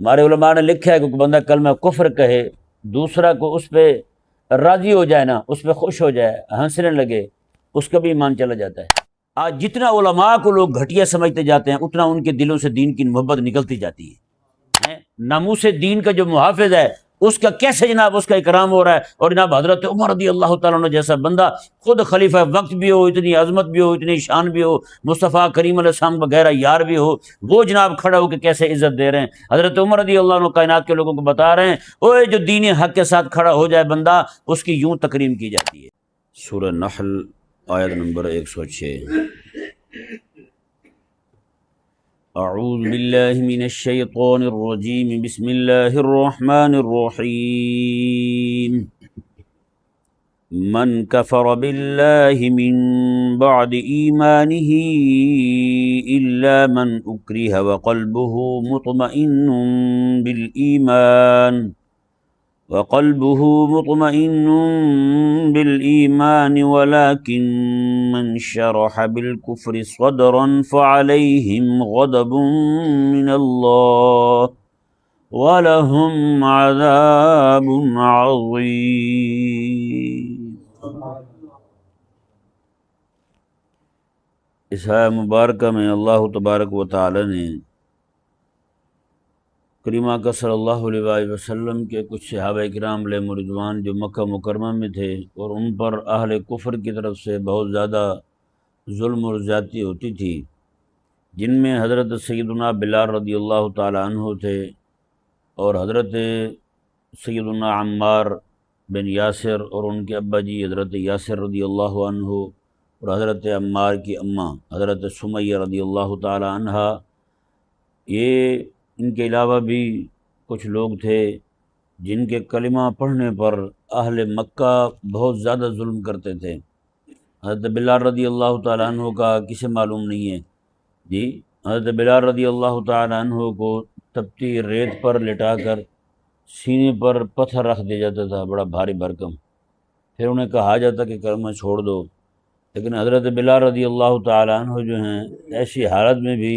ہمارے علماء نے لکھا ہے کہ کوئی بندہ کلمہ کفر کہے، دوسرا کو اس پہ راضی ہو جائے نا، اس پہ خوش ہو جائے، ہنسنے لگے، اس کا بھی ایمان چلا جاتا ہے۔ آج جتنا علماء کو لوگ گھٹیا سمجھتے جاتے ہیں، اتنا ان کے دلوں سے دین کی محبت نکلتی جاتی ہے۔ ناموس دین کا جو محافظ ہے، اس کا کیسے جناب اس کا اکرام ہو رہا ہے، اور جناب حضرت عمر رضی اللہ تعالیٰ عنہ جیسا بندہ، خود خلیفہ وقت بھی ہو، اتنی عظمت بھی ہو، اتنی شان بھی ہو، مصطفیٰ کریم علیہ السلام وغیرہ یار بھی ہو، وہ جناب کھڑا ہو کے کیسے عزت دے رہے ہیں۔ حضرت عمر رضی اللہ عنہ کائنات کے لوگوں کو بتا رہے ہیں، اوے جو دین حق کے ساتھ کھڑا ہو جائے بندہ، اس کی یوں تکریم کی جاتی ہے۔ سورہ نحل آیت نمبر 106۔ اعوذ باللہ من الشیطان الرجیم، بسم اللہ الرحمن الرحیم۔ من کفر باللہ من بعد ایمانہ الا من اکرہ وقلبہ مطمئن بالإيمان ولكن من شرح بالكفر صدرا فعليهم غضب من الله ولهم عذاب عظيم۔ اس آیہ مبارکہ میں اللہ تبارک و تعالی نے کریم آقا صلی اللہ علیہ وسلم کے کچھ صحابہ کرام علیہم رضوان جو مکہ مکرمہ میں تھے، اور ان پر اہل کفر کی طرف سے بہت زیادہ ظلم اور زیادتی ہوتی تھی، جن میں حضرت سیدنا بلال رضی اللہ تعالی عنہ تھے، اور حضرت سیدنا عمار بن یاسر، اور ان کے ابا جی حضرت یاسر رضی اللہ عنہ، اور حضرت عمار کی اماں حضرت سمیہ رضی اللہ تعالی عنہ۔ یہ ان کے علاوہ بھی کچھ لوگ تھے جن کے کلمہ پڑھنے پر اہل مکہ بہت زیادہ ظلم کرتے تھے۔ حضرت بلال رضی اللہ تعالیٰ عنہ کا کسے معلوم نہیں ہے جی، حضرت بلال رضی اللہ تعالیٰ عنہ کو تپتی ریت پر لٹا کر سینے پر پتھر رکھ دیا جاتا تھا، بڑا بھاری بھرکم، پھر انہیں کہا جاتا کہ کلمہ چھوڑ دو، لیکن حضرت بلال رضی اللہ تعالیٰ عنہ جو ہیں ایسی حالت میں بھی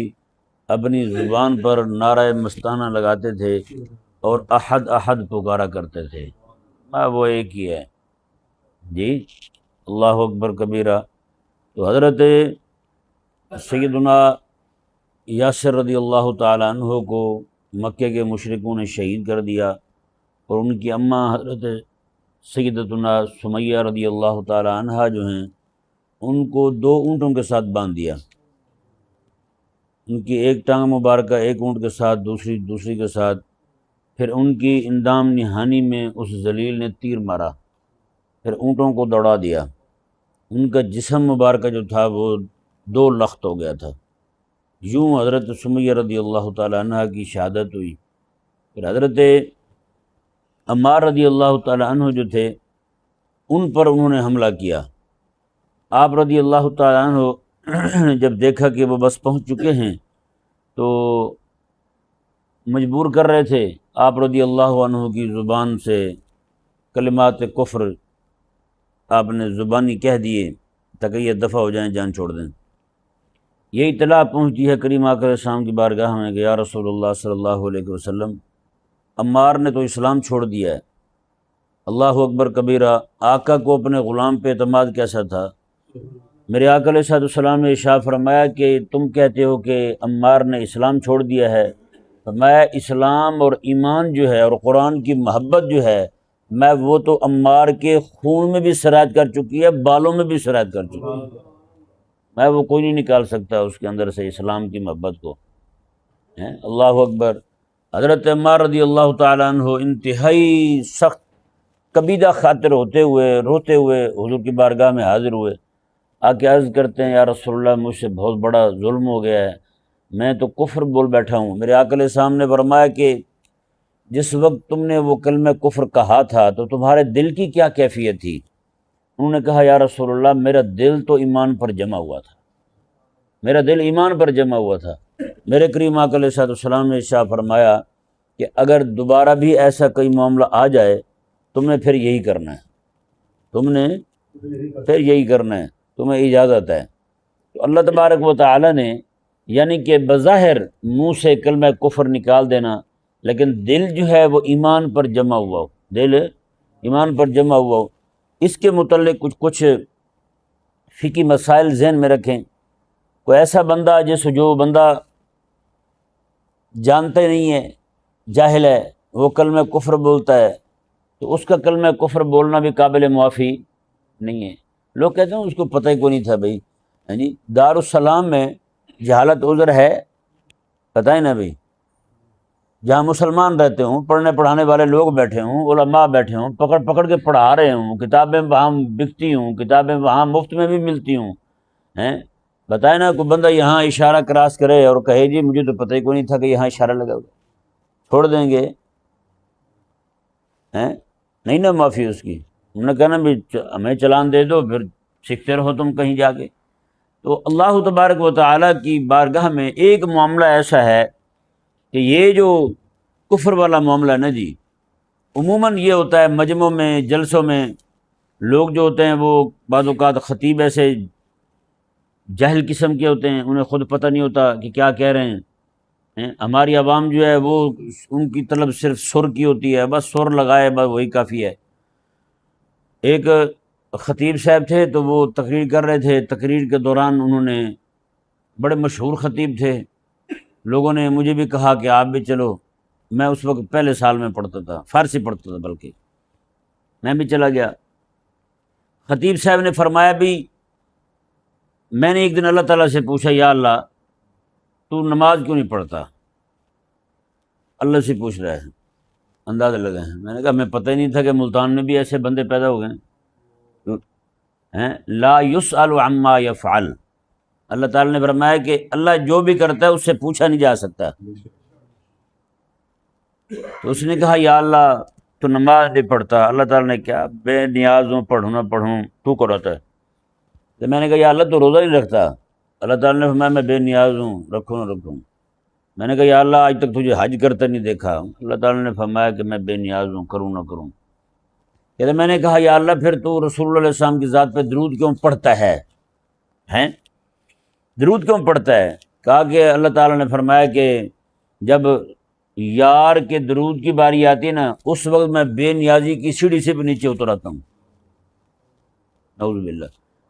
اپنی زبان پر نعرہ مستانہ لگاتے تھے اور احد احد پکارا کرتے تھے، وہ ایک ہی ہے جی، اللہ اکبر کبیرہ۔ تو حضرت سیدنا یاسر رضی اللہ تعالیٰ عنہ کو مکے کے مشرکوں نے شہید کر دیا، اور ان کی اماں حضرت سیدتنا سمیہ رضی اللہ تعالیٰ عنہ جو ہیں، ان کو 2 اونٹوں کے ساتھ باندھ دیا، ان کی ایک ٹانگ مبارکہ ایک اونٹ کے ساتھ، دوسری کے ساتھ، پھر ان کی اندام نہانی میں اس ذلیل نے تیر مارا، پھر اونٹوں کو دوڑا دیا، ان کا جسم مبارکہ جو تھا وہ 2 لخت ہو گیا تھا۔ یوں حضرت سمیہ رضی اللہ تعالیٰ عنہ کی شہادت ہوئی۔ پھر حضرت عمار رضی اللہ تعالیٰ عنہ جو تھے، ان پر انہوں نے حملہ کیا۔ آپ رضی اللہ تعالیٰ عنہ جب دیکھا کہ وہ بس پہنچ چکے ہیں، تو مجبور کر رہے تھے آپ رضی اللہ عنہ کی زبان سے کلمات کفر آپ نے زبانی کہہ دیے تاکہ یہ دفع ہو جائیں، جان چھوڑ دیں۔ یہ اطلاع پہنچتی ہے کریم آقا علیہ السلام کی بارگاہ میں کہ یا رسول اللہ صلی اللہ علیہ وسلم، عمار نے تو اسلام چھوڑ دیا ہے۔ اللہ اکبر کبیرہ۔ آقا کو اپنے غلام پہ اعتماد کیسا تھا۔ میرے آقا علیہ السلام نے ارشاد فرمایا کہ تم کہتے ہو کہ عمار نے اسلام چھوڑ دیا ہے، فرمایا اسلام اور ایمان جو ہے اور قرآن کی محبت جو ہے، میں وہ تو عمار کے خون میں بھی سرایت کر چکی ہے، بالوں میں بھی سرایت کر چکی ہے، میں وہ کوئی نہیں نکال سکتا اس کے اندر سے اسلام کی محبت کو۔ اللہ اکبر۔ حضرت عمار رضی اللہ تعالیٰ عنہ انتہائی سخت کبیدہ خاطر ہوتے ہوئے روتے ہوئے حضور کی بارگاہ میں حاضر ہوئے، آ کے عرض کرتے ہیں یا رسول اللہ مجھ سے بہت بڑا ظلم ہو گیا ہے، میں تو کفر بول بیٹھا ہوں۔ میرے آقا علیہ السلام نے فرمایا کہ جس وقت تم نے وہ کلمہ کفر کہا تھا تو تمہارے دل کی کیا کیفیت تھی؟ انہوں نے کہا یا رسول اللہ میرا دل تو ایمان پر جمع ہوا تھا، میرا دل ایمان پر جمع ہوا تھا۔ میرے کریم آقا علیہ السلام نے ارشاد فرمایا کہ اگر دوبارہ بھی ایسا کوئی معاملہ آ جائے تم نے پھر یہی کرنا ہے، تمہیں اجازت ہے۔ تو اللہ تبارک و تعالی نے یعنی کہ بظاہر منہ سے کلمہ کفر نکال دینا لیکن دل جو ہے وہ ایمان پر جمع ہوا ہو، دل ایمان پر جمع ہوا ہو۔ اس کے متعلق کچھ فقہی مسائل ذہن میں رکھیں۔ کوئی ایسا بندہ جو بندہ جانتا ہی نہیں ہے، جاہل ہے، وہ کلمہ کفر بولتا ہے، تو اس کا کلمہ کفر بولنا بھی قابل معافی نہیں ہے۔ لوگ کہتے ہیں اس کو پتہ ہی کوئی نہیں تھا بھائی، جی دارالسلام میں جہالت عذر ہے، پتہ ہی نہ بھائی، جہاں مسلمان رہتے ہوں، پڑھنے پڑھانے والے لوگ بیٹھے ہوں، علماء بیٹھے ہوں، پکڑ پکڑ کے پڑھا رہے ہوں، کتابیں وہاں بکتی ہوں، کتابیں وہاں مفت میں بھی ملتی ہوں، ہیں بتائے نا، کوئی بندہ یہاں اشارہ کراس کرے اور کہے جی مجھے تو پتہ ہی کوئی نہیں تھا کہ یہاں اشارہ لگا ہوا، چھوڑ دیں گے؟ ہیں نہیں نا معافی اس کی، انہوں نے کہنا بھی ہمیں چلان دے دو، پھر سیکھتے رہو تم کہیں جا کے۔ تو اللہ تبارک و تعالیٰ کی بارگاہ میں ایک معاملہ ایسا ہے کہ یہ جو کفر والا معاملہ ہے نا جی، عموماً یہ ہوتا ہے مجمعوں میں، جلسوں میں، لوگ جو ہوتے ہیں وہ بعض اوقات خطیب ایسے جاہل قسم کے ہوتے ہیں، انہیں خود پتہ نہیں ہوتا کہ کیا کہہ رہے ہیں۔ ہماری عوام جو ہے وہ ان کی طلب صرف سر کی ہوتی ہے، بس سر لگائے بس وہی کافی ہے۔ ایک خطیب صاحب تھے تو وہ تقریر کر رہے تھے، تقریر کے دوران انہوں نے، بڑے مشہور خطیب تھے، لوگوں نے مجھے بھی کہا کہ آپ بھی چلو۔ میں اس وقت پہلے سال میں پڑھتا تھا، فارسی پڑھتا تھا، بلکہ میں بھی چلا گیا۔ خطیب صاحب نے فرمایا بھی، میں نے ایک دن اللہ تعالیٰ سے پوچھا یا اللہ تو نماز کیوں نہیں پڑھتا؟ اللہ سے پوچھ رہا ہے، اندازہ لگا ہے۔ میں نے کہا ہمیں پتہ ہی نہیں تھا کہ ملتان میں بھی ایسے بندے پیدا ہو گئے ہیں۔ لا یسأل عما یفعل، اللہ تعالیٰ نے فرمایا کہ اللہ جو بھی کرتا ہے اس سے پوچھا نہیں جا سکتا۔ تو اس نے کہا یا اللہ تو نماز نہیں پڑھتا۔ اللہ تعالیٰ نے کیا، بے نیاز ہوں، پڑھوں نہ پڑھوں تو کراتا ہے۔ تو میں نے کہا یا اللہ تو روزہ نہیں رکھتا۔ اللہ تعالیٰ نے فرمایا میں بے نیاز ہوں، رکھوں نہ رکھوں۔ میں نے کہا یا اللہ آج تک تجھے حج کرتا نہیں دیکھا۔ اللہ تعالیٰ نے فرمایا کہ میں بے نیاز ہوں، کروں نہ کروں۔ کہ میں نے کہا یا اللہ پھر تو رسول اللہ علیہ السلام کی ذات پہ درود کیوں پڑھتا ہے؟ ہیں درود کیوں پڑھتا ہے؟ کہا کہ اللہ تعالیٰ نے فرمایا کہ جب یار کے درود کی باری آتی ہے نا، اس وقت میں بے نیازی کی سیڑھی سے بھی نیچے اتر آتا ہوں، نعوذ باللہ۔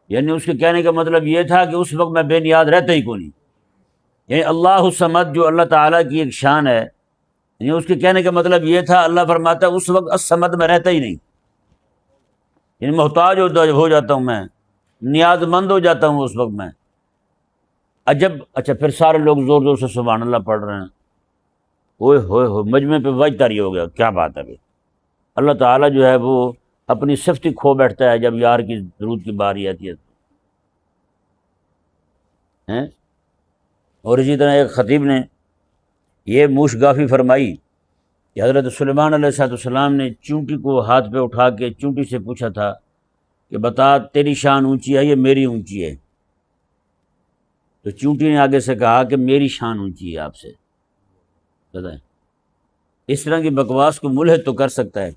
یعنی اس کے کہنے کا مطلب یہ تھا کہ اس وقت میں بے نیاز رہتا ہی کوئی نہیں۔ یعنی اللہ الصمد جو اللہ تعالیٰ کی ایک شان ہے، یعنی اس کے کہنے کا مطلب یہ تھا، اللہ فرماتا ہے اس وقت الصمد میں رہتا ہی نہیں، یعنی محتاج ہو جاتا ہوں میں، نیاز مند ہو جاتا ہوں اس وقت میں۔ عجب، اچھا پھر سارے لوگ زور زور سے سبحان اللہ پڑھ رہے ہیں، اوئے ہوئے ہوئے، مجمع پہ وجد طاری ہو گیا، کیا بات ہے بھائی۔ اللہ تعالیٰ جو ہے وہ اپنی صفتی کھو بیٹھتا ہے جب یار کی درود کی باری آتی ہے۔ اور اسی طرح ایک خطیب نے یہ موش گافی فرمائی کہ حضرت سلیمان علیہ السلام نے چونٹی کو ہاتھ پہ اٹھا کے چونٹی سے پوچھا تھا کہ بتا تیری شان اونچی ہے یا میری اونچی ہے؟ تو چونٹی نے آگے سے کہا کہ میری شان اونچی ہے آپ سے۔ بتائیں اس طرح کی بکواس کو ملحد تو کر سکتا ہے۔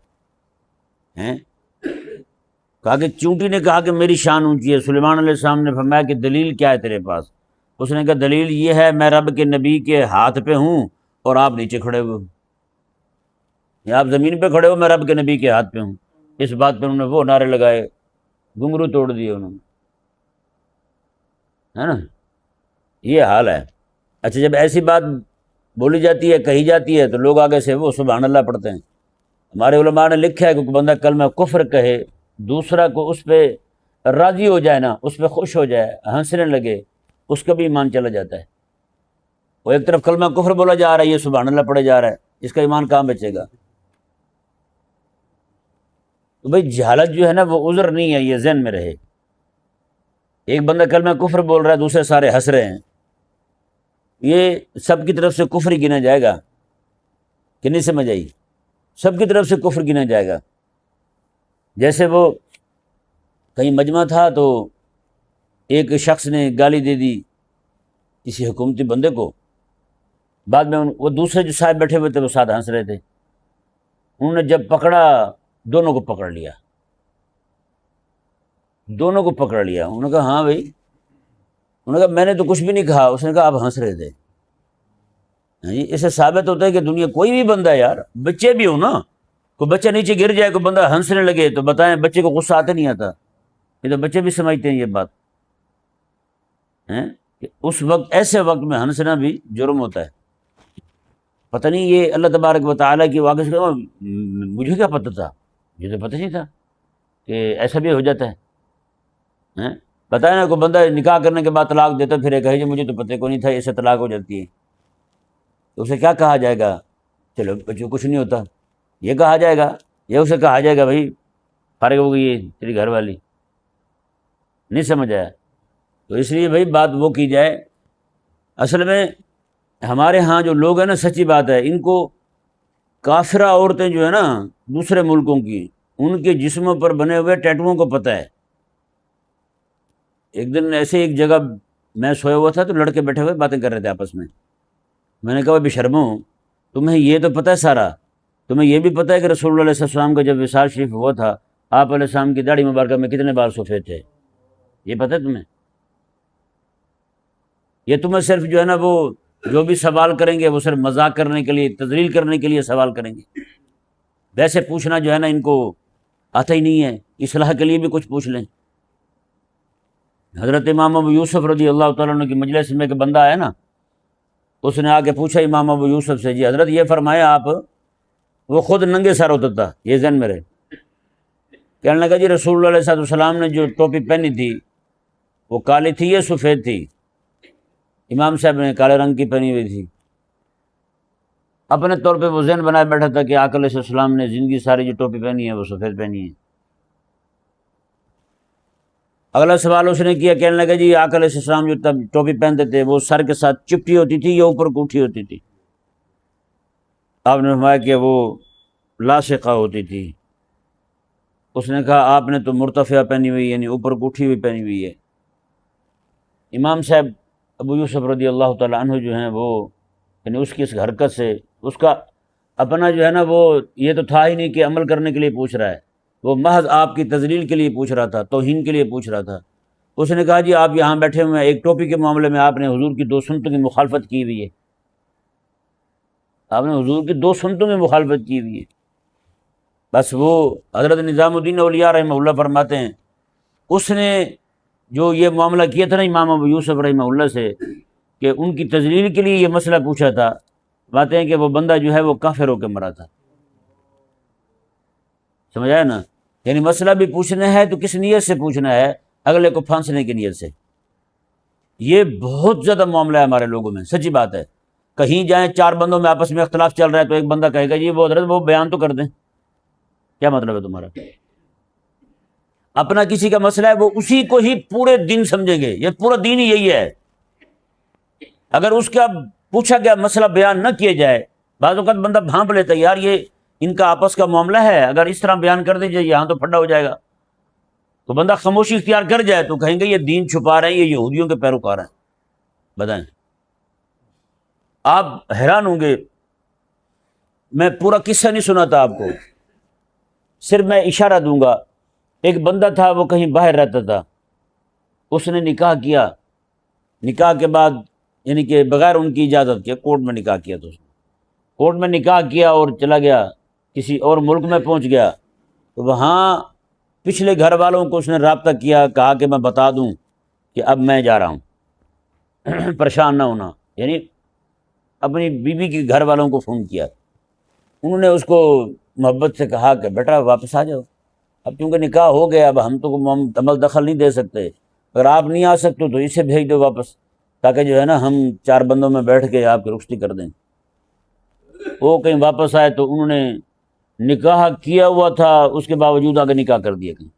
کہا کہ چونٹی نے کہا کہ میری شان اونچی ہے۔ سلیمان علیہ السلام نے فرمایا کہ دلیل کیا ہے تیرے پاس؟ اس نے کہا دلیل یہ ہے میں رب کے نبی کے ہاتھ پہ ہوں اور آپ نیچے کھڑے ہوئے، یا آپ زمین پہ کھڑے ہو، میں رب کے نبی کے ہاتھ پہ ہوں۔ اس بات پہ انہوں نے وہ نعرے لگائے، گھنگرو توڑ دیے انہوں نے، ہے نا، یہ حال ہے۔ اچھا جب ایسی بات بولی جاتی ہے، کہی جاتی ہے، تو لوگ آگے سے وہ سبحان اللہ پڑھتے ہیں۔ ہمارے علماء نے لکھا ہے کہ کوئی بندہ کلمہ کفر کہے، دوسرا کو اس پہ راضی ہو جائے نا، اس پہ خوش ہو جائے، ہنسنے لگے، اس کا بھی ایمان چلا جاتا ہے۔ وہ ایک طرف کلمہ کفر بولا جا رہا ہے، یہ سبحان اللہ پڑھے جا رہا ہے، اس کا ایمان کہاں بچے گا؟ تو بھائی جہالت جو ہے نا وہ عذر نہیں ہے، یہ ذہن میں رہے۔ ایک بندہ کلمہ کفر بول رہا ہے، دوسرے سارے ہنس رہے ہیں، یہ سب کی طرف سے کفر ہی گنا جائے گا کہ نہیں؟ سمجھ آئی؟ سب کی طرف سے کفر گنا جائے گا۔ جیسے وہ کہیں مجمع تھا تو ایک شخص نے گالی دے دی کسی حکومتی بندے کو، بعد میں وہ دوسرے جو صاحب بیٹھے ہوئے تھے وہ ساتھ ہنس رہے تھے، انہوں نے جب پکڑا دونوں کو پکڑ لیا، دونوں کو پکڑ لیا۔ انہوں نے کہا ہاں بھائی، انہوں نے کہا میں نے تو کچھ بھی نہیں کہا۔ اس نے کہا آپ ہنس رہے تھے۔ جی اس سے ثابت ہوتا ہے کہ دنیا کوئی بھی بندہ ہے یار، بچے بھی ہو نا، کوئی بچہ نیچے گر جائے، کوئی بندہ ہنسنے لگے تو بتائیں بچے کو غصہ آتا نہیں آتا؟ یہ تو بچے بھی سمجھتے ہیں یہ بات ہیں کہ اس وقت، ایسے وقت میں ہنسنا بھی جرم ہوتا ہے۔ پتہ نہیں یہ اللہ تبارک و تعالیٰ کی واقع سے مجھے کیا پتہ تھا، مجھے تو پتہ نہیں تھا کہ ایسا بھی ہو جاتا ہے۔ بتائیں نا کوئی بندہ نکاح کرنے کے بعد طلاق دیتا پھر کہے جی مجھے تو پتہ کو نہیں تھا اسے طلاق ہو جاتی ہے، تو اسے کیا کہا جائے گا؟ چلو بچوں کچھ نہیں ہوتا، یہ کہا جائے گا، یا اسے کہا جائے گا بھائی فارغ ہو گئی ہے تیری گھر والی؟ نہیں سمجھ آیا؟ تو اس لیے بھائی بات وہ کی جائے، اصل میں ہمارے ہاں جو لوگ ہیں نا، سچی بات ہے، ان کو کافرہ عورتیں جو ہے نا دوسرے ملکوں کی، ان کے جسموں پر بنے ہوئے ٹیٹوؤں کو پتہ ہے۔ ایک دن ایسے ایک جگہ میں سویا ہوا تھا تو لڑکے بیٹھے ہوئے باتیں کر رہے تھے آپس میں نے کہا بے شرمو، تمہیں یہ تو پتہ ہے سارا، تمہیں یہ بھی پتہ ہے کہ رسول اللہ علیہ السلام کا جب وصال شریف ہوا تھا، آپ علیہ السلام کی داڑھی مبارکہ میں کتنے بال سفید تھے؟ یہ پتہ ہے تمہیں؟ یہ تمہیں صرف جو ہے نا وہ جو بھی سوال کریں گے وہ صرف مذاق کرنے کے لیے، تذلیل کرنے کے لیے سوال کریں گے، ویسے پوچھنا جو ہے نا ان کو آتا ہی نہیں ہے، اصلاح کے لیے بھی کچھ پوچھ لیں۔ حضرت امام ابو یوسف رضی اللہ تعالیٰ عنہ کی مجلس میں ایک بندہ آیا نا، اس نے آ کے پوچھا امام ابو یوسف سے، جی حضرت یہ فرمایا آپ، وہ خود ننگے سر ہوتا تھا، یہ ذہن میں رہے، کہنے لگا جی رسول اللہ علیہ السلام نے جو ٹوپی پہنی تھی وہ کالی تھی یا سفید تھی؟ امام صاحب نے کالے رنگ کی پہنی ہوئی تھی۔ اپنے طور پہ وہ ذہن بنائے بیٹھا تھا کہ آقا علیہ السلام نے زندگی ساری جو ٹوپی پہنی ہے وہ سفید پہنی ہے۔ اگلا سوال اس نے کیا، کہنے لگا جی آقا علیہ السلام جو تب ٹوپی پہنتے تھے وہ سر کے ساتھ چپٹی ہوتی تھی یا اوپر کو اٹھی ہوتی تھی؟ آپ نے فرمایا کہ وہ لاصقہ ہوتی تھی۔ اس نے کہا آپ نے تو مرتفعہ پہنی ہوئی، یعنی اوپر کو اٹھی ہوئی پہنی ہوئی ہے۔ امام صاحب ابو یوسف رضی اللہ تعالیٰ عنہ جو ہیں وہ، یعنی اس کی اس حرکت سے اس کا اپنا جو ہے نا وہ یہ تو تھا ہی نہیں کہ عمل کرنے کے لیے پوچھ رہا ہے، وہ محض آپ کی تذلیل کے لیے پوچھ رہا تھا، توہین کے لیے پوچھ رہا تھا۔ اس نے کہا جی آپ یہاں بیٹھے ہوئے ہیں، ایک ٹوپی کے معاملے میں آپ نے حضور کی 2 سنتوں کی مخالفت کی ہوئی ہے، آپ نے حضور کی 2 سنتوں میں مخالفت کی ہوئی ہے۔ بس وہ حضرت نظام الدین اولیاء رحمہ اللہ فرماتے ہیں، اس نے جو یہ معاملہ کیا تھا نا امام ابو یوسف رحمہ اللہ سے، کہ ان کی تذلیل کے لیے یہ مسئلہ پوچھا تھا، باتیں ہیں کہ وہ بندہ جو ہے وہ کافر ہو کے مرا تھا۔ سمجھ آیا نا؟ یعنی مسئلہ بھی پوچھنا ہے تو کس نیت سے پوچھنا ہے؟ اگلے کو پھانسنے کی نیت سے۔ یہ بہت زیادہ معاملہ ہے ہمارے لوگوں میں، سچی بات ہے۔ کہیں جائیں 4 بندوں میں آپس میں اختلاف چل رہا ہے تو ایک بندہ کہے گا جی وہ حضرت وہ بیان تو کر دیں، کیا مطلب ہے تمہارا؟ اپنا کسی کا مسئلہ ہے وہ اسی کو ہی پورے دن سمجھیں گے، یہ پورا دین ہی یہی ہے۔ اگر اس کا پوچھا گیا مسئلہ بیان نہ کیا جائے، بعض اوقات بندہ بھانپ لیتا ہے یار یہ ان کا آپس کا معاملہ ہے، اگر اس طرح بیان کر دیجیے یہاں تو پھڈا ہو جائے گا، تو بندہ خاموشی اختیار کر جائے تو کہیں گے یہ دین چھپا رہے ہیں، یہ یہودیوں کے پیروکار ہیں۔ بتائیں، آپ حیران ہوں گے، میں پورا قصہ نہیں سناتا آپ کو، صرف میں اشارہ دوں گا۔ ایک بندہ تھا وہ کہیں باہر رہتا تھا، اس نے نکاح کیا، نکاح کے بعد یعنی کہ بغیر ان کی اجازت کے کورٹ میں نکاح کیا، تو اس نے کورٹ میں نکاح کیا اور چلا گیا کسی اور ملک میں پہنچ گیا، تو وہاں پچھلے گھر والوں کو اس نے رابطہ کیا، کہا کہ میں بتا دوں کہ اب میں جا رہا ہوں پریشان نہ ہونا، یعنی اپنی بیوی کے گھر والوں کو فون کیا۔ انہوں نے اس کو محبت سے کہا کہ بیٹا واپس آ جاؤ، اب کیونکہ نکاح ہو گیا، اب ہم تو عمل دخل نہیں دے سکتے، اگر آپ نہیں آ سکتے تو اسے بھیج دو واپس، تاکہ جو ہے نا ہم 4 بندوں میں بیٹھ کے آپ کی رخصتی کر دیں۔ وہ کہیں واپس آئے تو انہوں نے نکاح کیا ہوا تھا، اس کے باوجود آگے نکاح کر دیا کہیں۔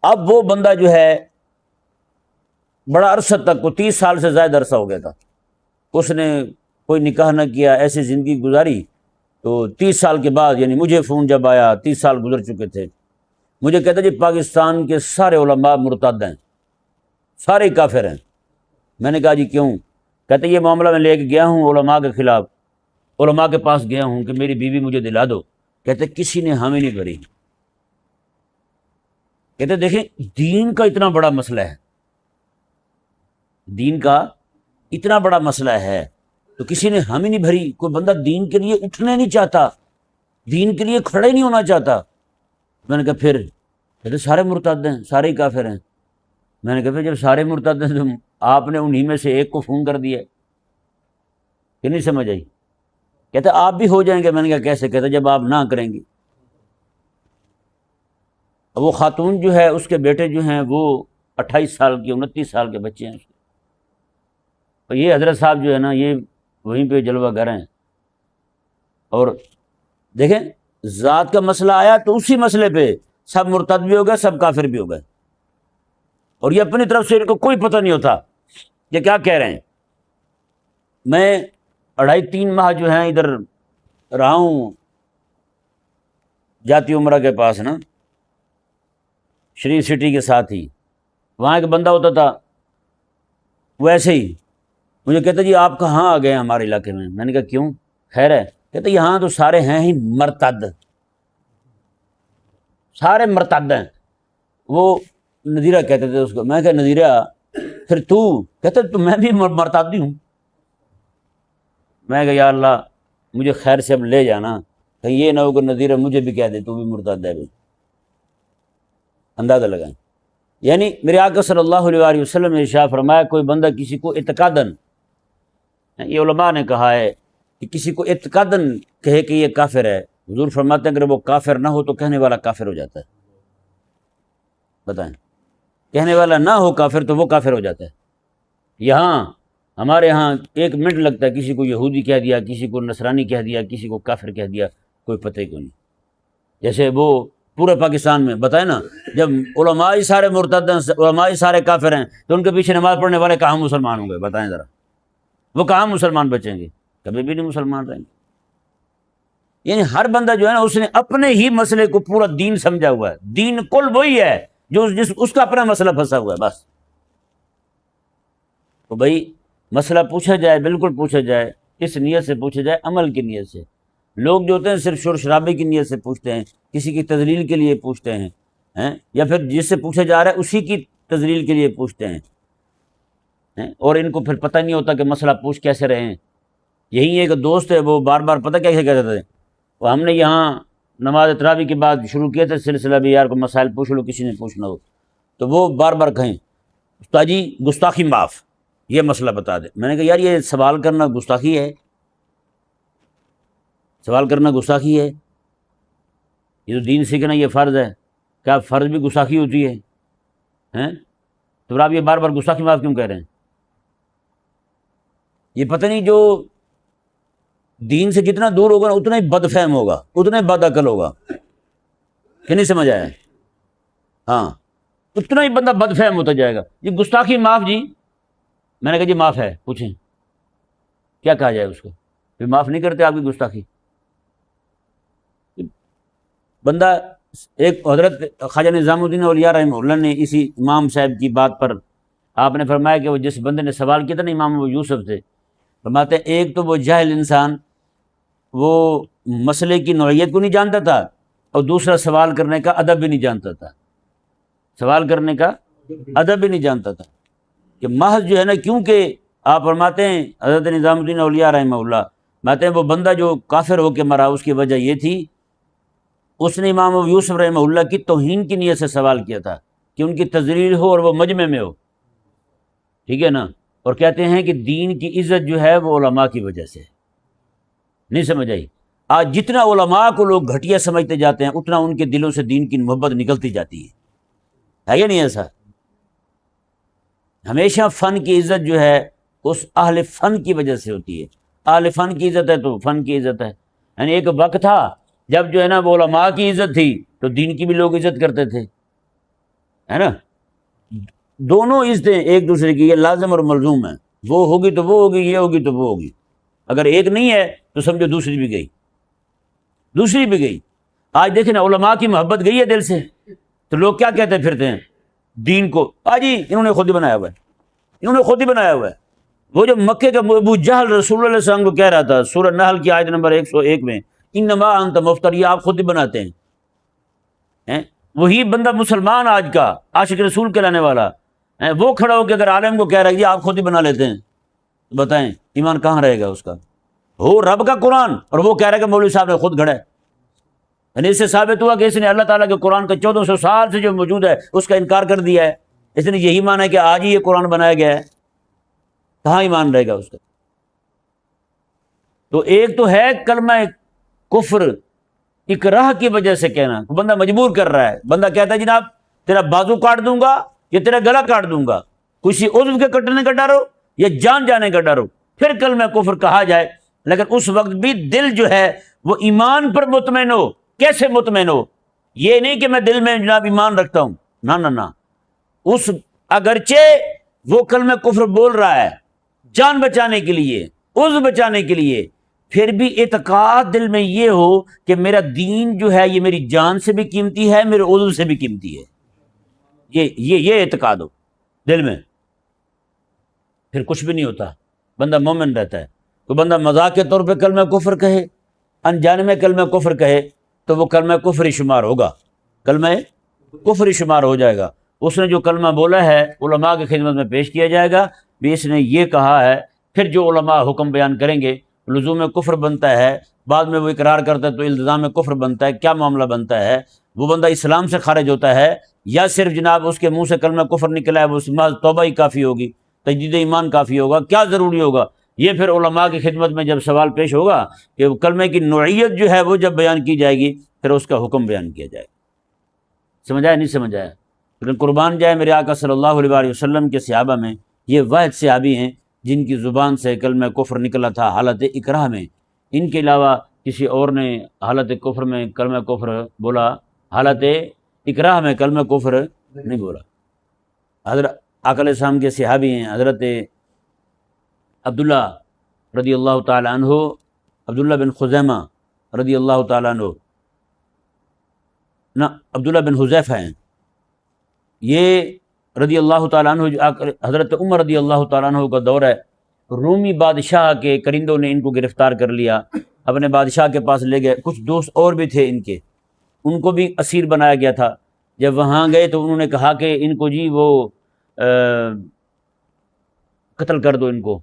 اب وہ بندہ جو ہے بڑا عرصہ تک، کو 30 سال سے زائد عرصہ ہو گیا تھا، اس نے کوئی نکاح نہ کیا، ایسی زندگی گزاری۔ تو 30 سال کے بعد، یعنی مجھے فون جب آیا 30 سال گزر چکے تھے، مجھے کہتا جی پاکستان کے سارے علماء مرتد ہیں، سارے کافر ہیں۔ میں نے کہا جی کیوں؟ کہتے یہ معاملہ میں لے کے گیا ہوں علماء کے خلاف، علماء کے پاس گیا ہوں کہ میری بیوی مجھے دلا دو، کہتے کسی نے حامی نہیں بھری۔ کہتے دیکھیں دین کا اتنا بڑا مسئلہ ہے، دین کا اتنا بڑا مسئلہ ہے، تو کسی نے ہم ہی نہیں بھری، کوئی بندہ دین کے لیے اٹھنے نہیں چاہتا، دین کے لیے کھڑے نہیں ہونا چاہتا۔ میں نے کہا پھر کہتے سارے مرتد ہیں، سارے ہی کافر ہیں۔ میں نے کہا پھر جب سارے مرتد ہیں تو آپ نے انہی میں سے ایک کو فون کر دیا کہ نہیں سمجھ آئی؟ کہتے آپ بھی ہو جائیں گے۔ میں نے کہا کیسے؟ کہتے جب آپ نہ کریں گے۔ اب وہ خاتون جو ہے اس کے بیٹے جو ہیں وہ 28 سال کی 29 سال کے بچے ہیں اس کے، اور یہ حضرت صاحب جو ہے نا یہ وہیں پہ جلوہ گر ہیں۔ اور دیکھیں ذات کا مسئلہ آیا تو اسی مسئلے پہ سب مرتد بھی ہو گئے، سب کافر بھی ہو گئے، اور یہ اپنی طرف سے ان کو کوئی پتہ نہیں ہوتا یہ کیا کہہ رہے ہیں۔ میں 2.5-3 ماہ جو ہیں ادھر رہا ہوں جاتی عمرہ کے پاس نا، شریف سٹی کے ساتھ ہی، وہاں ایک بندہ ہوتا تھا وہ ایسے ہی مجھے کہتا جی آپ کہاں آ گئے ہیں ہمارے علاقے میں؟ میں نے کہا کیوں، خیر ہے؟ کہتے یہاں تو سارے ہیں ہی مرتد، سارے مرتد ہیں۔ وہ نذیرہ کہتے تھے اس کو۔ میں کہا نذیرہ پھر تو؟ کہتے تو میں بھی مرتد ہی ہوں۔ میں کہا یا اللہ مجھے خیر سے اب لے جانا، کہیں یہ نہ ہو کہ نذیرہ مجھے بھی کہہ دے تو بھی مرتد ہے۔ بھی اندازہ لگائیں، یعنی میرے آقا صلی اللہ علیہ وآلہ وسلم نے ارشاد فرمایا کوئی بندہ کسی کو اعتقاداً، یہ علماء نے کہا ہے کہ کسی کو اعتقاداً کہے کہ یہ کافر ہے، حضور فرماتے ہیں اگر وہ کافر نہ ہو تو کہنے والا کافر ہو جاتا ہے۔ بتائیں، کہنے والا نہ ہو کافر تو وہ کافر ہو جاتا ہے۔ یہاں ہمارے ہاں 1 منٹ لگتا ہے، کسی کو یہودی کہہ دیا، کسی کو نصرانی کہہ دیا، کسی کو کافر کہہ دیا، کوئی پتہ ہی کوئی نہیں۔ جیسے وہ پورے پاکستان میں بتائیں نا، جب علماء ہی سارے مرتد ہیں، علماء ہی سارے کافر ہیں، تو ان کے پیچھے نماز پڑھنے والے کہاں مسلمان ہوں گے؟ بتائیں ذرا، وہ کہاں مسلمان بچیں گے؟ کبھی بھی نہیں مسلمان رہیں گے۔ یعنی ہر بندہ جو ہے نا اس نے اپنے ہی مسئلے کو پورا دین سمجھا ہوا ہے، دین کل وہی ہے جو اس کا اپنا مسئلہ پھنسا ہوا ہے بس۔ تو بھائی مسئلہ پوچھا جائے، بالکل پوچھا جائے، اس نیت سے پوچھا جائے، عمل کی نیت سے۔ لوگ جو ہوتے ہیں صرف شور شرابے کی نیت سے پوچھتے ہیں، کسی کی تذلیل کے لیے پوچھتے ہیں، یا پھر جس سے پوچھا جا رہا ہے اسی کی تذلیل کے لیے پوچھتے ہیں، اور ان کو پھر پتہ نہیں ہوتا کہ مسئلہ پوچھ کیسے رہے ہیں۔ یہی ایک دوست ہے وہ بار بار پتہ کیسے کہتے تھے، وہ ہم نے یہاں نماز تراویح کے بعد شروع کیا تھا سلسلہ بھی، یار کو مسائل پوچھ لو کسی نے پوچھنا ہو تو وہ بار بار کہیں استاد جی گستاخی معاف، یہ مسئلہ بتا دیں۔ میں نے کہا یار یہ سوال کرنا گستاخی ہے؟ سوال کرنا گستاخی ہے؟ یہ تو دین سیکھنا یہ فرض ہے، کیا فرض بھی گستاخی ہوتی ہے؟ تو پھر آپ یہ بار بار گستاخی معاف کیوں کہہ رہے ہیں؟ یہ پتہ نہیں جو دین سے جتنا دور ہوگا اتنا ہی بد فہم ہوگا، اتنا ہی بد عقل ہوگا، کہ نہیں سمجھ آیا؟ ہاں، اتنا ہی بندہ بد فہم ہوتا جائے گا۔ یہ گستاخی معاف جی، میں نے کہا جی معاف ہے، پوچھیں کیا کہا جائے اس کو؟ پھر معاف نہیں کرتے آپ کی گستاخی؟ بندہ ایک حضرت خواجہ نظام الدین اولیاء رحمہ اللہ نے اسی امام صاحب کی بات پر آپ نے فرمایا کہ وہ جس بندے نے سوال کیا تھا نا امام ابو یوسف سے، فرماتے ہیں ایک تو وہ جاہل انسان وہ مسئلے کی نوعیت کو نہیں جانتا تھا، اور دوسرا سوال کرنے کا ادب بھی نہیں جانتا تھا، سوال کرنے کا ادب بھی نہیں جانتا تھا، کہ محض جو ہے نا، کیونکہ آپ فرماتے ہیں حضرت نظام الدین اولیاء رحمہ اللہ فرماتے ہیں وہ بندہ جو کافر ہو کے مرا اس کی وجہ یہ تھی اس نے امام ابو یوسف رحمہ اللہ کی توہین کی نیت سے سوال کیا تھا کہ ان کی تذلیل ہو اور وہ مجمع میں ہو، ٹھیک ہے نا؟ اور کہتے ہیں کہ دین کی عزت جو ہے وہ علماء کی وجہ سے، نہیں سمجھ آئی؟ آج جتنا علماء کو لوگ گھٹیا سمجھتے جاتے ہیں اتنا ان کے دلوں سے دین کی محبت نکلتی جاتی ہے یا نہیں ایسا؟ ہمیشہ فن کی عزت جو ہے اس اہل فن کی وجہ سے ہوتی ہے، اہل فن کی عزت ہے تو فن کی عزت ہے۔ یعنی ایک وقت تھا جب جو ہے نا وہ علماء کی عزت تھی تو دین کی بھی لوگ عزت کرتے تھے، ہے نا؟ دونوں عزتیں ایک دوسرے کی، یہ لازم اور ملزوم ہیں، وہ ہوگی تو وہ ہوگی، یہ ہوگی تو وہ ہوگی۔ اگر ایک نہیں ہے تو سمجھو دوسری بھی گئی، دوسری بھی گئی۔ آج دیکھیں نا علماء کی محبت گئی ہے دل سے تو لوگ کیا کہتے پھرتے ہیں دین کو، جی انہوں نے خود ہی بنایا ہوا ہے، انہوں نے خود ہی بنایا ہوا ہے۔ وہ جو مکے کا ابو جہل رسول اللہ علیہ وسلم کو کہہ رہا تھا سورہ نحل کی آیت نمبر 101 میں، انما انت مفتر، یہ آپ خود ہی بناتے ہیں۔ وہی بندہ مسلمان آج کا عاشق رسول کہلانے والا وہ کھڑا ہو کے اگر عالم کو کہہ رہا ہے یہ آپ خود ہی بنا لیتے ہیں، بتائیں ایمان کہاں رہے گا اس کا؟ ہو رب کا قرآن اور وہ کہہ رہا ہے کہ مولوی صاحب نے خود گھڑا ہے. یعنی اس سے ثابت ہوا کہ اس نے اللہ تعالیٰ کے قرآن کا 1400 سال سے جو موجود ہے اس کا انکار کر دیا ہے. اس نے یہی مانا ہے کہ آج ہی یہ قرآن بنایا گیا ہے. کہاں ایمان رہے گا اس کا؟ تو ایک تو ہے کلمہ کفر اکراہ کی وجہ سے کہنا، بندہ مجبور کر رہا ہے، بندہ کہتا ہے جناب تیرا بازو کاٹ دوں گا یا تیرا گلا کاٹ دوں گا، کسی عضو کے کٹنے کا ڈر ہو یا جان جانے کا ڈر ہو، پھر کلمہ کفر کہا جائے. لیکن اس وقت بھی دل جو ہے وہ ایمان پر مطمئن ہو. کیسے مطمئن ہو؟ یہ نہیں کہ میں دل میں جناب ایمان رکھتا ہوں، نہ نہ نہ، اس اگرچہ وہ کلمہ کفر بول رہا ہے جان بچانے کے لیے، عضو بچانے کے لیے، پھر بھی اعتقاد دل میں یہ ہو کہ میرا دین جو ہے یہ میری جان سے بھی قیمتی ہے، میرے عضو سے بھی قیمتی ہے. یہ اعتقاد ہو دل میں، پھر کچھ بھی نہیں ہوتا، بندہ مومن رہتا ہے. تو بندہ مذاق کے طور پہ کلمہ کفر کہے، انجانے میں کلمہ کفر کہے، تو وہ کلمہ کفر ہی شمار ہوگا، کلمہ کفر ہی شمار ہو جائے گا. اس نے جو کلمہ بولا ہے علماء کی خدمت میں پیش کیا جائے گا بھی اس نے یہ کہا ہے. پھر جو علماء حکم بیان کریں گے لزوم کفر بنتا ہے، بعد میں وہ اقرار کرتا ہے تو الزام کفر بنتا ہے. کیا معاملہ بنتا ہے؟ وہ بندہ اسلام سے خارج ہوتا ہے یا صرف جناب اس کے منہ سے کلمہ کفر نکلا ہے، وہ محض توبہ ہی کافی ہوگی، تجدید ایمان کافی ہوگا؟ کیا ضروری ہوگا؟ یہ پھر علماء کی خدمت میں جب سوال پیش ہوگا کہ کلمے کی نوعیت جو ہے وہ جب بیان کی جائے گی پھر اس کا حکم بیان کیا جائے گا. سمجھ آیا نہیں سمجھ آیا؟ لیکن قربان جائے میرے آقا صلی اللہ علیہ وسلم کے صحابہ میں یہ واحد صحابی ہیں جن کی زبان سے کلمہ کفر نکلا تھا حالت اکراہ میں. ان کے علاوہ کسی اور نے حالت کفر میں کلمہ کفر بولا، حالت اکراہ میں کلمہ کفر نہیں بولا. حضرت آقا علیہ السلام کے صحابی ہیں حضرت عبداللہ رضی اللہ تعالی عنہ، عبداللہ بن خزیمہ رضی اللہ تعالی عنہ، نہ عبداللہ بن حذیفہ ہیں یہ رضی اللہ تعالیٰ عنہ. حضرت عمر رضی اللہ تعالیٰ عنہ کا دور ہے، رومی بادشاہ کے کرندوں نے ان کو گرفتار کر لیا، اپنے بادشاہ کے پاس لے گئے. کچھ دوست اور بھی تھے ان کے، ان کو بھی اسیر بنایا گیا تھا. جب وہاں گئے تو انہوں نے کہا کہ ان کو جی وہ قتل کر دو ان کو.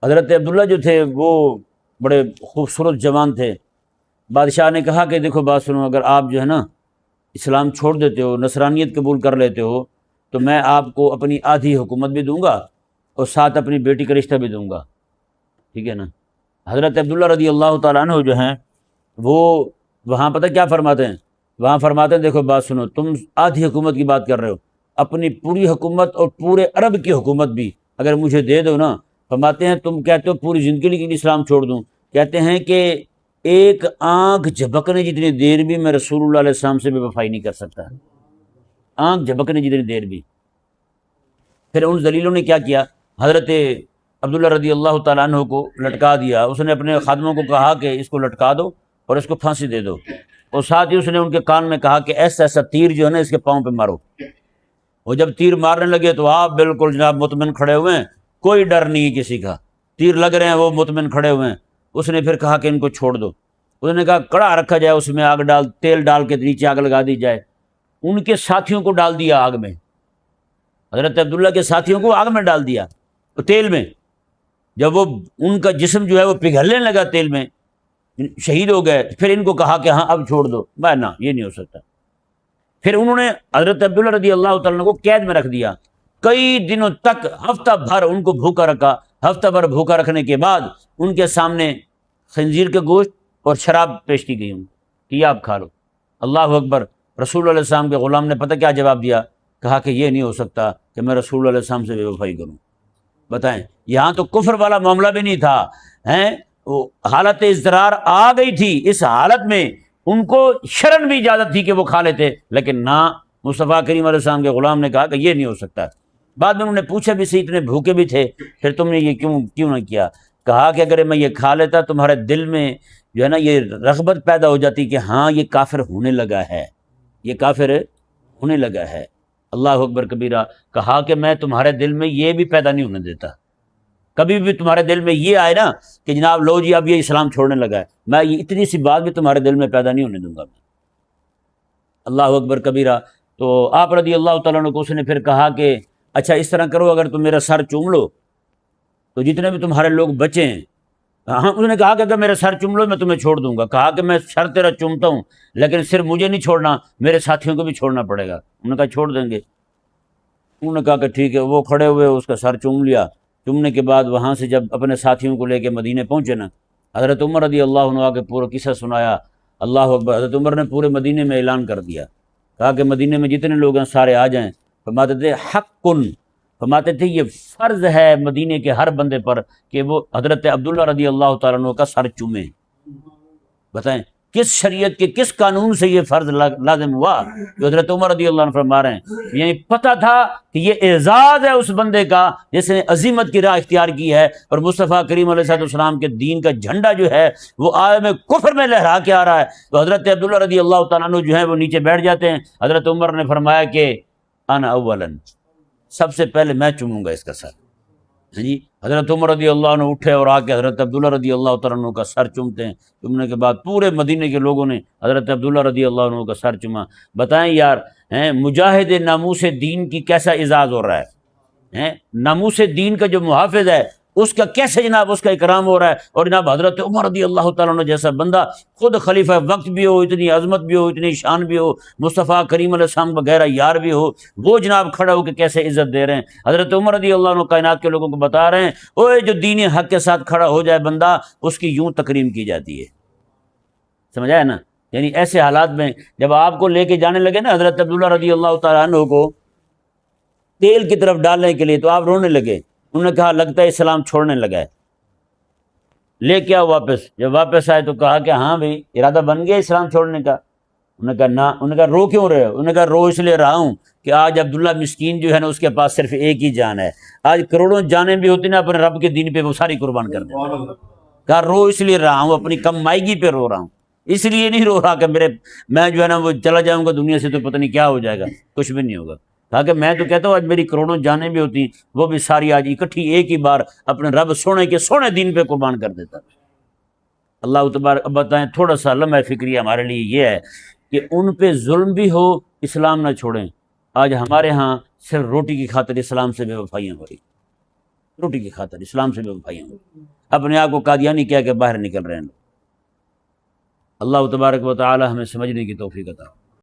حضرت عبداللہ جو تھے وہ بڑے خوبصورت جوان تھے. بادشاہ نے کہا کہ دیکھو بات سنو، اگر آپ جو ہے نا اسلام چھوڑ دیتے ہو، نصرانیت قبول کر لیتے ہو، تو میں آپ کو اپنی آدھی حکومت بھی دوں گا اور ساتھ اپنی بیٹی کا رشتہ بھی دوں گا. ٹھیک ہے نا؟ حضرت عبداللہ رضی اللہ تعالیٰ عنہ جو ہیں وہ وہاں پتہ کیا فرماتے ہیں؟ وہاں فرماتے ہیں دیکھو بات سنو، تم آدھی حکومت کی بات کر رہے ہو، اپنی پوری حکومت اور پورے عرب کی حکومت بھی اگر مجھے دے دو نا. فرماتے ہیں تم کہتے ہو پوری زندگی کے لیے اسلام چھوڑ دوں، کہتے ہیں کہ ایک آنکھ جھپکنے جتنی دیر بھی میں رسول اللہ علیہ السلام سے بے وفائی نہیں کر سکتا، آنکھ جھپکنے جتنی دیر بھی. پھر ان ذلیلوں نے کیا کیا؟ حضرت عبداللہ رضی اللہ تعالیٰ عنہ کو لٹکا دیا. اس نے اپنے خادموں کو کہا کہ اس کو لٹکا دو اور اس کو پھانسی دے دو، اور ساتھ ہی اس نے ان کے کان میں کہا کہ ایسا ایسا تیر جو ہے نا اس کے پاؤں پہ مارو. وہ جب تیر مارنے لگے تو آپ بالکل جناب مطمئن کھڑے ہوئے ہیں، کوئی ڈر نہیں کسی کا، تیر لگ رہے ہیں وہ مطمئن کھڑے ہوئے ہیں. اس نے پھر کہا کہ ان کو چھوڑ دو. اس نے کہا کڑا رکھا جائے، اس میں آگ ڈال، تیل ڈال کے نیچے آگ لگا دی جائے. ان کے ساتھیوں کو ڈال دیا آگ میں، حضرت عبداللہ کے ساتھیوں کو آگ میں ڈال دیا تیل میں. جب وہ ان کا جسم جو ہے وہ پگھلنے لگا تیل میں، شہید ہو گئے. پھر ان کو کہا کہ ہاں اب چھوڑ دو. میں نہ، یہ نہیں ہو سکتا. پھر انہوں نے حضرت عبداللہ رضی اللہ تعالیٰ کو قید میں رکھ دیا کئی دنوں تک، ہفتہ بھر ان کو بھوکا رکھا. ہفتہ بھر بھوکا رکھنے کے بعد ان کے سامنے خنزیر کے گوشت اور شراب پیش کی گئی کہ یہ آپ کھا لو. اللہ اکبر. رسول اللہ علیہ السلام کے غلام نے پتہ کیا جواب دیا؟ کہا کہ یہ نہیں ہو سکتا کہ میں رسول اللہ علیہ السلام سے بے وفائی کروں. بتائیں، یہاں تو کفر والا معاملہ بھی نہیں تھا، وہ حالت اضطرار آ گئی تھی. اس حالت میں ان کو شرن بھی اجازت تھی کہ وہ کھا لیتے، لیکن نہ، مصطفیٰ کریم علیہ السلام کے غلام نے کہا کہ یہ نہیں ہو سکتا. بعد میں انہوں نے پوچھا بھی سی اتنے بھوکے بھی تھے، پھر تم نے یہ کیوں نہ کیا؟ کہا کہ اگر میں یہ کھا لیتا تمہارے دل میں جو ہے نا یہ رغبت پیدا ہو جاتی کہ ہاں یہ کافر ہونے لگا ہے، یہ کافر ہونے لگا ہے. اللہ اکبر کبیرہ. کہا کہ میں تمہارے دل میں یہ بھی پیدا نہیں ہونے دیتا، کبھی بھی تمہارے دل میں یہ آئے نا کہ جناب لو جی اب یہ اسلام چھوڑنے لگا ہے، میں یہ اتنی سی بات بھی تمہارے دل میں پیدا نہیں ہونے دوں گا. اللہ اکبر کبیرہ. تو آپ رضی اللہ تعالیٰ عنہ کو اس نے پھر کہا کہ اچھا اس طرح کرو، اگر تم میرا سر چوم لو تو جتنے بھی تمہارے لوگ بچے ہیں، ہاں انہوں نے کہا کہ اگر میرے سر چوم لو میں تمہیں چھوڑ دوں گا. کہا کہ میں سر تیرا چومتا ہوں لیکن صرف مجھے نہیں چھوڑنا، میرے ساتھیوں کو بھی چھوڑنا پڑے گا. انہوں نے کہا چھوڑ دیں گے. انہوں نے کہا کہ ٹھیک ہے. وہ کھڑے ہوئے اس کا سر چوم لیا. چومنے کے بعد وہاں سے جب اپنے ساتھیوں کو لے کے مدینے پہنچے نا، حضرت عمر رضی اللہ عنہ کے پورا قصہ سنایا. اللہ اکبر. حضرت عمر نے پورے مدینے میں اعلان کر دیا، کہا کہ مدینے میں جتنے لوگ ہیں سارے آ جائیں. فرماتے تھے حق، فرماتے تھے یہ فرض ہے مدینے کے ہر بندے پر کہ وہ حضرت عبداللہ رضی اللہ تعالیٰ عنہ کا سر چومے. بتائیں کس شریعت کے کس قانون سے یہ فرض لازم ہوا جو حضرت عمر رضی اللہ عنہ فرما رہے ہیں. یعنی پتہ تھا کہ یہ اعزاز ہے اس بندے کا جس نے عظیمت کی راہ اختیار کی ہے، اور مصطفیٰ کریم علیہ السلام کے دین کا جھنڈا جو ہے وہ عالم کفر میں لہرا کے آ رہا ہے. تو حضرت عبداللہ رضی اللہ تعالیٰ عنہ جو ہیں وہ نیچے بیٹھ جاتے ہیں. حضرت عمر نے فرمایا کہ انا اولاً، سب سے پہلے میں چوموں گا اس کا سر. جی حضرت عمر رضی اللہ عنہ اٹھے اور آ کے حضرت عبداللہ رضی اللہ تعالیٰ عنہ کا سر چومتے ہیں. چومنے کے بعد پورے مدینے کے لوگوں نے حضرت عبداللہ رضی اللہ عنہ کا سر چوما. بتائیں یار مجاہد ناموس دین کی کیسا اعزاز ہو رہا ہے، ناموس دین کا جو محافظ ہے اس کا کیسے جناب اس کا اکرام ہو رہا ہے. اور جناب حضرت عمر رضی اللہ تعالیٰ عنہ جیسا بندہ خود خلیفہ وقت بھی ہو، اتنی عظمت بھی ہو، اتنی شان بھی ہو، مصطفیٰ کریم علیہ السلام وغیرہ یار بھی ہو، وہ جناب کھڑا ہو کے کیسے عزت دے رہے ہیں. حضرت عمر رضی اللہ عنہ کائنات کے لوگوں کو بتا رہے ہیں اوے جو دین حق کے ساتھ کھڑا ہو جائے بندہ اس کی یوں تکریم کی جاتی ہے. سمجھ آیا نا؟ یعنی ایسے حالات میں جب آپ کو لے کے جانے لگے نا حضرت عبداللہ رضی اللہ تعالیٰ عنہ کو تیل کی طرف ڈالنے کے لیے، تو آپ رونے لگے. انہوں نے کہا لگتا ہے اسلام چھوڑنے لگا ہے، لے کے آؤ واپس. جب واپس آئے تو کہا کہ ہاں بھائی ارادہ بن گیا اسلام چھوڑنے کا. انہوں نے کہا نہ. انہوں نے کہا رو کیوں رہے ہو؟ انہوں نے کہا رو اس لیے رہا ہوں کہ آج عبداللہ مسکین جو ہے نا اس کے پاس صرف ایک ہی جان ہے. آج کروڑوں جانیں بھی ہوتی نا اپنے رب کے دین پہ وہ ساری قربان کر دیں. کہا رو اس لیے رہا ہوں، اپنی کم مائیگی پہ رو رہا ہوں، اس لیے نہیں رو رہا کہ میں جو ہے نا وہ چلا جاؤں گا دنیا سے تو پتہ نہیں کیا ہو جائے گا، کچھ بھی نہیں ہوگا. کہا کہ میں تو کہتا ہوں آج میری کروڑوں جانیں بھی ہوتی وہ بھی ساری آج اکٹھی ایک ہی بار اپنے رب سونے کے سونے دین پہ قربان کر دیتا. اللہ تبارک. بتائیں تھوڑا سا لمحہ فکری ہمارے لیے یہ ہے کہ ان پہ ظلم بھی ہو اسلام نہ چھوڑیں. آج ہمارے ہاں صرف روٹی کی خاطر اسلام سے بے وفائیاں ہو رہی، روٹی کی خاطر اسلام سے بے وفائیاں ہو رہی، اپنے آپ کو قادیانی کہہ کے باہر نکل رہے ہیں. اللہ تبارک و تعالی ہمیں سمجھنے کی توفیق عطا.